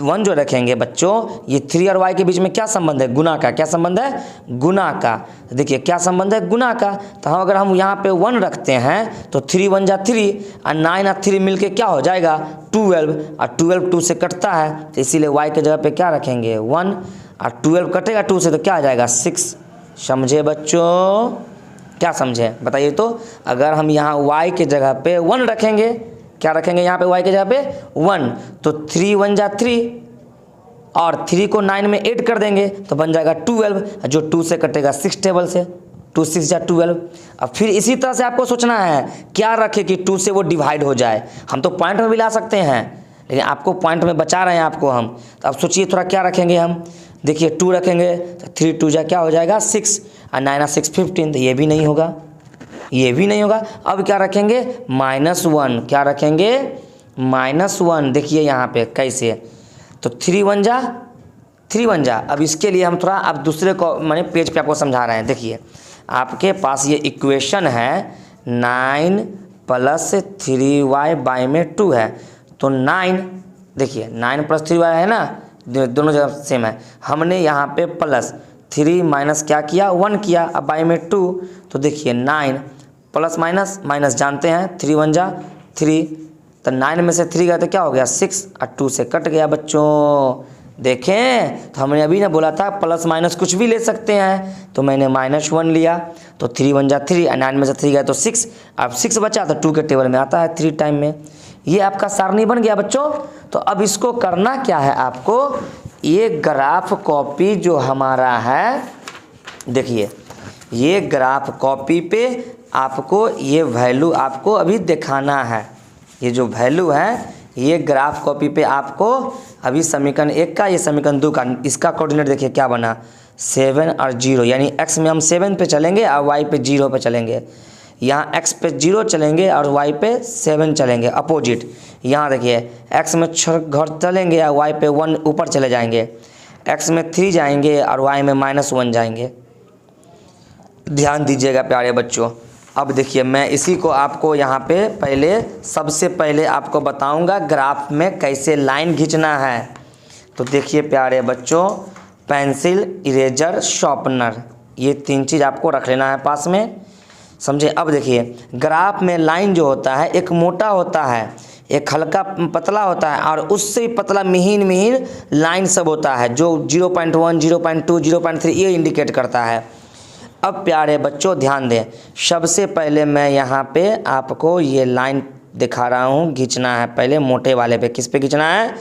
1 जो रखेंगे बच्चों, ये 3 और y के बीच में क्या संबंध है? गुना का। क्या संबंध है? गुना का। देखिए क्या संबंध है? गुना का। तो हम अगर हम यहाँ पे 1 रखते हैं तो 3 1 जा 3 और 9 और 3 मिलके क्या हो जाएगा? 12। और 12 2 से कटता है, तो इसीलिए y के जगह पे क्या रखेंगे? 1। और 12 कटेगा 2 से तो क्या आ जाएगा? 6। समझे बच्चों? क्या समझे बताइए? तो अगर हम यहाँ y के जगह पे 1 रखेंगे, क्या रखेंगे यहाँ पे y के जगह पे? 1, तो 3 1 जा 3 और 3 को 9 में ऐड कर देंगे तो बन जाएगा 12, जो 2 से कटेगा 6 टेबल से, 2 6 जा 12। अब फिर इसी तरह से आपको सोचना है क्या रखे कि 2 से वो डिवाइड हो जाए। हम तो पॉइंट में भी ला सकते हैं, लेकिन आपको पॉइंट में बचा रहे हैं आपको हम। तो अब सोचिए थोड़ा क्या रखेंगे हम। देखिए 2 रखेंगे तो 3 2 जा क्या हो जाएगा? 6 और 9 और 6 15, तो ये भी नहीं होगा, ये भी नहीं होगा। अब क्या रखेंगे? -1। क्या रखेंगे? -1। देखिए यहाँ पे कैसे, तो 3 1 जा। अब इसके लिए हम थोड़ा अब दूसरे को मैंने पेज पे आपको समझा रहे हैं। देखिए आपके पास ये इक्वेशन है 9 प्लस 3y बाई में 2 है, तो 9 देखिए 9 प्लस 3y है ना, दोनों जगह सेम है। हमने यहाँ पे प्लस 3 माइनस क्या किया? 1 किया, अब बाई में 2, तो देखिए 9 प्लस माइनस माइनस जानते हैं, 3 1 जा 3, तो 9 में से 3 गया तो क्या हो गया? 6 और 2 से कट गया बच्चों। देखें तो हमने अभी ना बोला था प्लस माइनस कुछ भी ले सकते हैं, तो मैंने -1 लिया, तो 3 1 जा 3, 9 में से 3 गया तो 6, अब 6 बचा तो 2 के टेबल में आता है 3 टाइम में। ये आपका सारणी बन गया बच्चों। तो अब इसको करना क्या है आपको, ये ग्राफ कॉपी जो हमारा है, देखिए ये ग्राफ कॉपी पे आपको ये वैल्यू आपको अभी दिखाना है। ये जो वैल्यू है ये ग्राफ कॉपी पे आपको अभी समीकरण 1 का, ये समीकरण 2 का, इसका कोऑर्डिनेट देखिए क्या बना 7 और 0, यानी x में हम 7 पे चलेंगे और y पे 0 पे चलेंगे। यहाँ x पे 0 चलेंगे और y पे 7 चलेंगे अपोजिट। यहाँ देखिए x में घर चलेंगे और y पे 1 ऊपर चले जाएंगे, x में 3 जाएंगे और y में -1 जाएंगे। ध्यान दीजिएगा प्यारे बच्चों। अब देखिए मैं इसी को आपको यहाँ पे सबसे पहले आपको बताऊंगा ग्राफ में कैसे लाइन खींचना है। तो देखिए प्यारे बच्चों, पेंसिल, इरेजर, शार्पनर, ये 3 चीज़ आपको रख लेना है पास में, समझे। अब देखिए ग्राफ में लाइन जो होता है एक मोटा होता है, एक हल्का पतला होता है और उससे पतला महीन लाइन सब होता है जो 0.1, 0.2, 0.3 ये इंडिकेट करता है। अब प्यारे बच्चों ध्यान दें, सबसे पहले मैं यहाँ पे आपको ये लाइन दिखा रहा हूँ, खींचना है पहले मोटे वाले पे। किस पे खींचना है,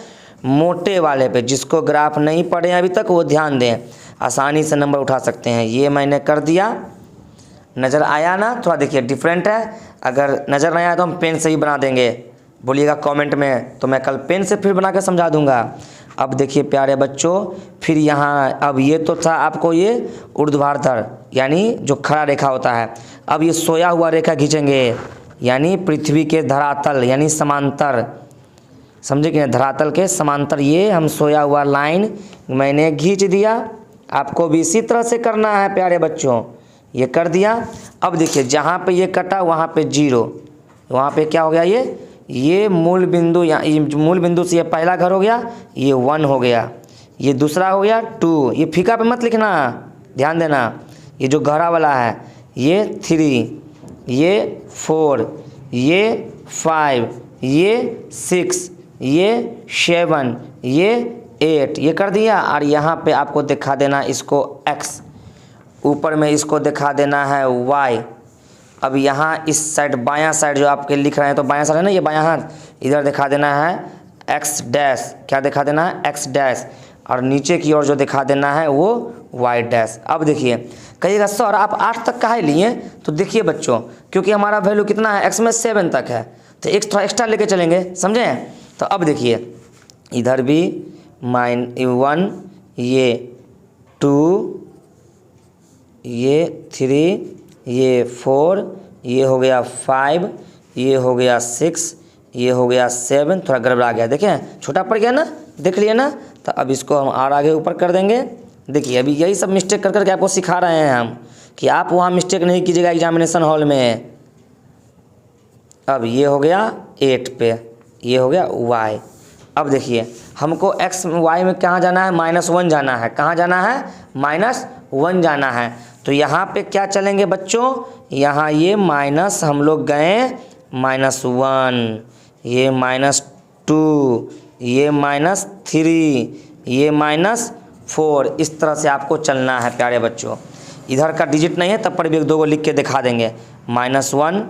मोटे वाले पे। जिसको ग्राफ नहीं पढ़े अभी तक वो ध्यान दें, आसानी से नंबर उठा सकते हैं। ये मैंने कर दिया, नज़र आया ना, थोड़ा देखिए डिफरेंट है। अगर नज़र नहीं आया तो हम पेन से ही बना देंगे, बोलिएगा कमेंट में, तो मैं कल पेन से फिर बना कर समझा दूंगा। अब देखिए प्यारे बच्चों, फिर यहाँ अब ये तो था आपको ये ऊर्ध्वाधर यानी जो खड़ा रेखा होता है। अब ये सोया हुआ रेखा खींचेंगे, यानी पृथ्वी के धरातल यानी समांतर, समझे कि नहीं, धरातल के समांतर ये हम सोया हुआ लाइन मैंने खींच दिया। आपको भी इसी तरह से करना है प्यारे बच्चों, ये कर दिया। अब देखिए जहाँ पे ये कटा वहाँ पे 0, वहाँ पे क्या हो गया, ये मूल बिंदु, मूल बिंदु से ये पहला घर हो गया, ये 1 हो गया, ये दूसरा हो गया 2, ये फीका पे मत लिखना, ध्यान देना। ये जो गहरा वाला है ये 3, ये 4, ये 5, ये 6, ये 7, ये 8, ये कर दिया। और यहाँ पे आपको दिखा देना इसको x, ऊपर में इसको दिखा देना है y। अब यहाँ इस साइड बायां साइड जो आपके लिख रहे हैं, तो बायां साइड है ना, ये बायां हाथ, इधर दिखा देना है x डैश, क्या दिखा देना है x डैश, और नीचे की ओर जो दिखा देना है वो y डैश। अब देखिए कहिएगा सर आप 8 तक काहे लिए, तो देखिए बच्चों क्योंकि हमारा वैल्यू कितना है, x में 7 तक है, तो एक थोड़ा एक्स्ट्रा लेके चलेंगे, समझे। तो अब देखिए इधर भी -1, ये 2, ये 3, ये 4, ये हो गया 5, ये हो गया 6, ये हो गया 7, थोड़ा गड़बड़ा गया, देखें छोटा पड़ गया ना, देख लिए ना। तो अब इसको हम और आगे ऊपर कर देंगे। देखिए अभी यही सब मिस्टेक कर करके आपको सिखा रहे हैं हम, कि आप वहाँ मिस्टेक नहीं कीजिएगा एग्जामिनेशन हॉल में। अब ये हो गया 8 पे, ये हो गया y। अब देखिए हमको x y में कहाँ जाना है, -1 जाना है। कहाँ जाना है, -1 जाना है। तो यहाँ पे क्या चलेंगे बच्चों, यहाँ ये माइनस हम लोग गए -1, ये -2, ये -3, ये -4, इस तरह से आपको चलना है प्यारे बच्चों। इधर का डिजिट नहीं है तब पर भी 1 2 को लिख के दिखा देंगे, -1,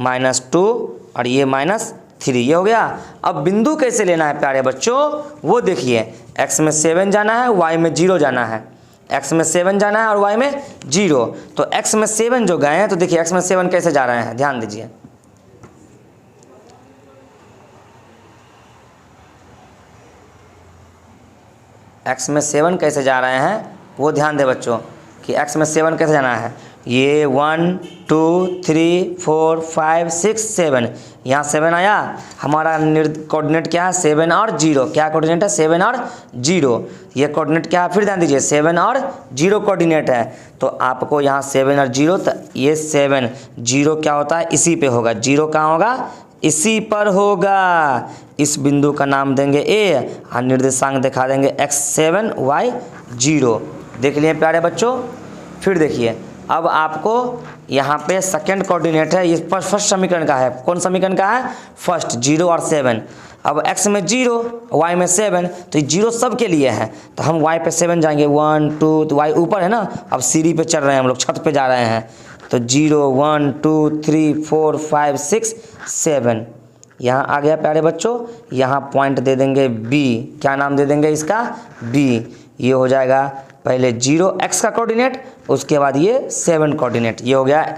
-2 और ये -3, ये हो गया। अब बिंदु कैसे लेना है प्यारे बच्चों, वो देखिए x में 7 जाना है, y में 0 जाना है। x में 7 जाना है और y में 0, तो x में 7 जो गए हैं, तो देखिए x में 7 कैसे जा रहे हैं, ध्यान दीजिए। x में 7 कैसे जा रहे हैं वो ध्यान दे बच्चों, कि x में 7 कैसे जाना है। ये 1 2 3 4 5 6 7, यहाँ 7 आया। हमारा कोऑर्डिनेट क्या है, 7 और 0। क्या कोऑर्डिनेट है, 7 और 0। ये कोऑर्डिनेट क्या है, फिर ध्यान दीजिए 7 और 0 कोऑर्डिनेट है। तो आपको यहाँ 7 और 0, तो ये 7 0 क्या होता है, इसी पे होगा। 0 कहाँ होगा, इसी पर होगा। इस बिंदु का नाम देंगे A और निर्देशांक दिखा देंगे x7 y0। देख लिए प्यारे बच्चों। फिर देखिए अब आपको यहाँ पे सेकंड कोऑर्डिनेट है, ये फर्स्ट समीकरण का है। कौन समीकरण का है, फर्स्ट, 0 और 7। अब x में 0, y में 7, तो ये 0 सब के लिए है, तो हम y पे 7 जाएंगे, 1 2, तो y ऊपर है ना, अब सीढ़ी पे चढ़ रहे हैं हम लोग, छत पे जा रहे हैं, तो 0 1 2 3 4 5 6 7, यहाँ आ गया प्यारे बच्चों। यहाँ पॉइंट दे देंगे b, क्या नाम दे देंगे इसका, b। ये हो जाएगा पहले 0 x का कोऑर्डिनेट, उसके बाद ये 7 कोऑर्डिनेट, ये हो गया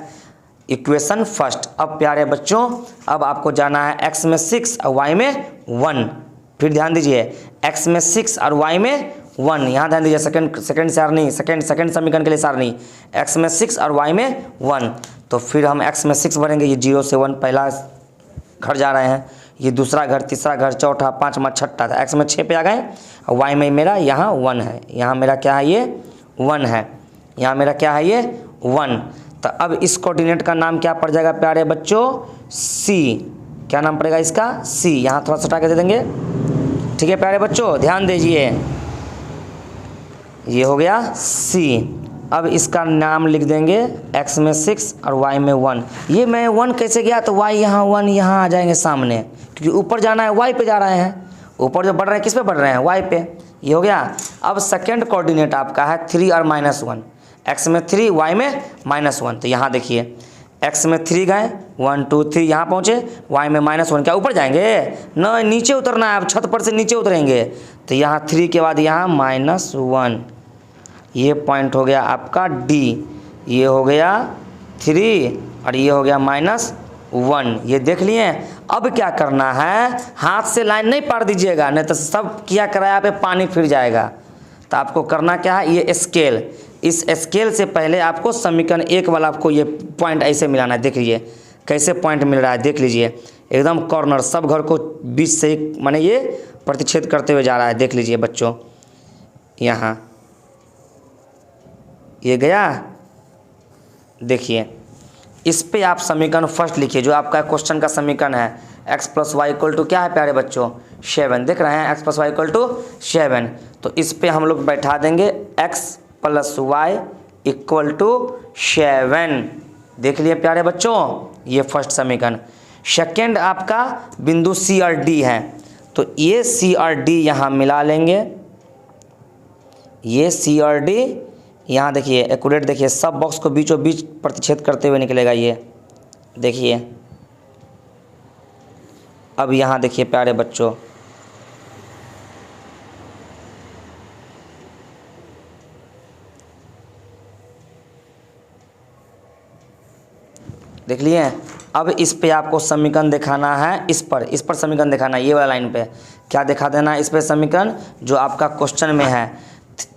इक्वेशन फर्स्ट। अब प्यारे बच्चों अब आपको जाना है x में 6 और y में 1, फिर ध्यान दीजिए x में 6 और y में 1, यहाँ ध्यान दीजिए सेकंड सारणी, सेकंड समीकरण के लिए सारणी, x में 6 और y में 1, तो फिर हम x में 6 भरेंगे, ये 0 से 1 पहला घर जा रहे हैं, ये दूसरा घर, तीसरा घर, चौथा, पाँचवा, छठा, था x में 6 पे आ गए, और y में मेरा यहाँ 1 है, यहाँ मेरा क्या है, ये 1 है, यहाँ मेरा क्या है, ये 1। तो अब इस कोऑर्डिनेट का नाम क्या पड़ जाएगा प्यारे बच्चों, c। क्या नाम पड़ेगा इसका, c। यहाँ थोड़ा सा हटा के दे देंगे, ठीक है प्यारे बच्चों, ध्यान दीजिए, ये हो गया c। अब इसका नाम लिख देंगे x में 6 और y में 1। ये मैं 1 कैसे गया, तो y यहाँ 1 यहाँ आ जाएंगे सामने, क्योंकि ऊपर जाना है, y पे जा रहे हैं, ऊपर जो बढ़ रहे हैं किस पे बढ़ रहे हैं, y पे, ये हो गया। अब सेकंड कोऑर्डिनेट आपका है 3 और -1, x में 3 y में -1, तो यहाँ देखिए x में 3 गए, 1 2 3 यहाँ पहुँचे, y में -1, क्या ऊपर जाएंगे, न नीचे उतरना है, अब छत पर से नीचे उतरेंगे, तो यहाँ 3 के बाद यहाँ -1, ये पॉइंट हो गया आपका D, ये हो गया 3 और ये हो गया -1, ये देख लिए। अब क्या करना है, हाथ से लाइन नहीं पार दीजिएगा, नहीं तो सब किया कराया पे पानी फिर जाएगा। तो आपको करना क्या है, ये स्केल, इस स्केल से पहले आपको समीकरण 1 वाला आपको ये पॉइंट ऐसे मिलाना है, देख लीजिए कैसे पॉइंट मिल रहा है, देख लीजिए एकदम कॉर्नर, सब घर को बीच से माने ये प्रतिच्छेद करते हुए जा रहा है, देख लीजिए बच्चों, यहाँ ये गया, देखिए इस पे आप समीकरण फर्स्ट लिखिए, जो आपका क्वेश्चन का समीकरण है, x + y = क्या है प्यारे बच्चों, 7, देख रहे हैं x + y = 7, तो इस पे हम लोग बैठा देंगे x + y = 7, देख लिए प्यारे बच्चों, ये फर्स्ट समीकरण। सेकेंड आपका बिंदु C और D है, तो ये C और D यहाँ मिला लेंगे, ये C और D यहाँ देखिए एक्यूरेट, देखिए सब बॉक्स को बीचों बीच प्रतिच्छेद करते हुए निकलेगा, ये देखिए। अब यहाँ देखिए प्यारे बच्चों, देख लिए। अब इस पे आपको समीकरण दिखाना है, इस पर समीकरण दिखाना है, ये वाला लाइन पे क्या दिखा देना है, इस पे समीकरण जो आपका क्वेश्चन में है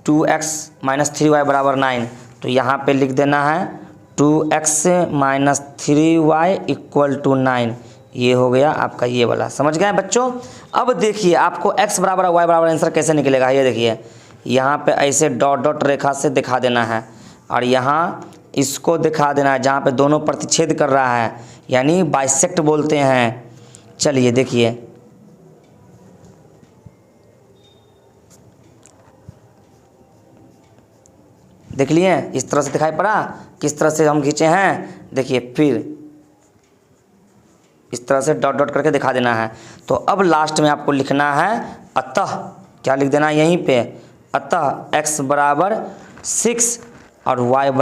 2x - 3y = 9, तो यहाँ पे लिख देना है 2x - 3y = 9, ये हो गया आपका ये वाला, समझ गए बच्चों। अब देखिए आपको x = y = आंसर कैसे निकलेगा, ये देखिए यहाँ पे ऐसे डॉट डॉट रेखा से दिखा देना है, और यहाँ इसको दिखा देना है जहाँ पे दोनों प्रतिच्छेद कर रहा है, यानी बाइसेक्ट बोलते हैं। चलिए देखिए, देख लिए इस तरह से दिखाई पड़ा, किस तरह से हम खींचे हैं, देखिए फिर इस तरह से डॉट डॉट करके दिखा देना है। तो अब लास्ट में आपको लिखना है अतः, क्या लिख देना है यहीं पे, अतः x = 6 और y =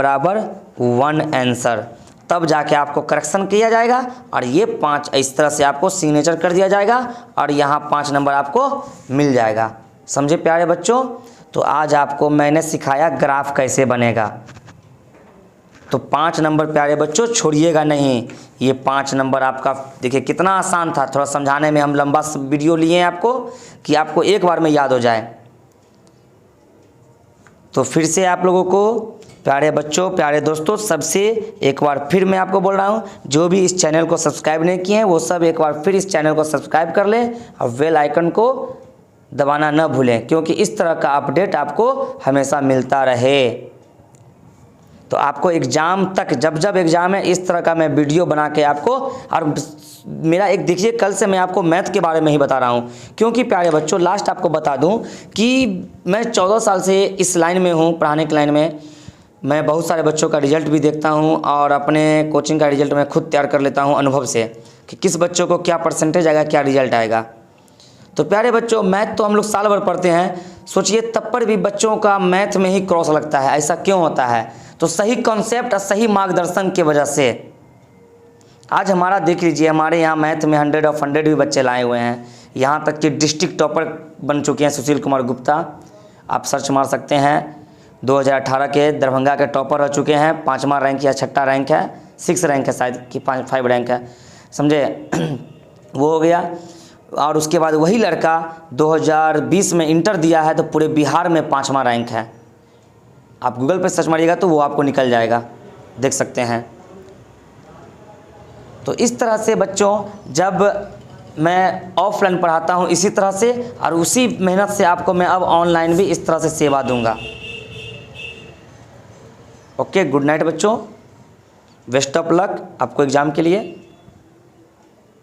1 आंसर, तब जाके आपको करेक्शन किया जाएगा, और ये 5 इस तरह से आपको सिग्नेचर कर दिया जाएगा, और यहाँ 5 नंबर आपको मिल जाएगा। समझे प्यारे बच्चों। तो आज आपको मैंने सिखाया ग्राफ कैसे बनेगा, तो 5 नंबर प्यारे बच्चों छोड़िएगा नहीं, ये 5 नंबर आपका देखिए कितना आसान था, थोड़ा समझाने में हम लंबा वीडियो लिए हैं आपको, कि आपको एक बार में याद हो जाए। तो फिर से आप लोगों को प्यारे बच्चों, प्यारे दोस्तों, सबसे एक बार फिर मैं आपको बोल रहा हूँ, जो भी इस चैनल को सब्सक्राइब नहीं किए हैं वो सब एक बार फिर इस चैनल को सब्सक्राइब कर लें, और बेल आइकन को दबाना न भूलें, क्योंकि इस तरह का अपडेट आपको हमेशा मिलता रहे। तो आपको एग्ज़ाम तक, जब एग्ज़ाम है, इस तरह का मैं वीडियो बना के आपको, और मेरा एक देखिए कल से मैं आपको मैथ के बारे में ही बता रहा हूँ, क्योंकि प्यारे बच्चों लास्ट आपको बता दूँ कि मैं 14 साल से इस लाइन में हूँ, पढ़ाने की लाइन में। मैं बहुत सारे बच्चों का रिज़ल्ट भी देखता हूँ, और अपने कोचिंग का रिज़ल्ट मैं खुद तैयार कर लेता हूँ अनुभव से, कि किस बच्चों को क्या परसेंटेज आएगा, क्या रिज़ल्ट आएगा। तो प्यारे बच्चों, मैथ तो हम लोग साल भर पढ़ते हैं, सोचिए तब पर भी बच्चों का मैथ में ही क्रॉस लगता है, ऐसा क्यों होता है? तो सही कॉन्सेप्ट और सही मार्गदर्शन की वजह से। आज हमारा देख लीजिए, हमारे यहाँ मैथ में 100 ऑफ 100 भी बच्चे लाए हुए हैं, यहाँ तक कि डिस्ट्रिक्ट टॉपर बन चुके हैं सुशील कुमार गुप्ता। आप सर्च मार सकते हैं, 2018 के दरभंगा के टॉपर रह चुके हैं, 5वां रैंक या 6ठा रैंक है, 6 रैंक है शायद कि 5 रैंक है, समझे। वो हो गया। और उसके बाद वही लड़का 2020 में इंटर दिया है, तो पूरे बिहार में 5वां रैंक है। आप गूगल पे सर्च मारिएगा तो वो आपको निकल जाएगा, देख सकते हैं। तो इस तरह से बच्चों, जब मैं ऑफलाइन पढ़ाता हूँ इसी तरह से, और उसी मेहनत से आपको मैं अब ऑनलाइन भी इस तरह से सेवा दूंगा। ओके, गुड नाइट बच्चों, बेस्ट ऑफ लक आपको एग्ज़ाम के लिए।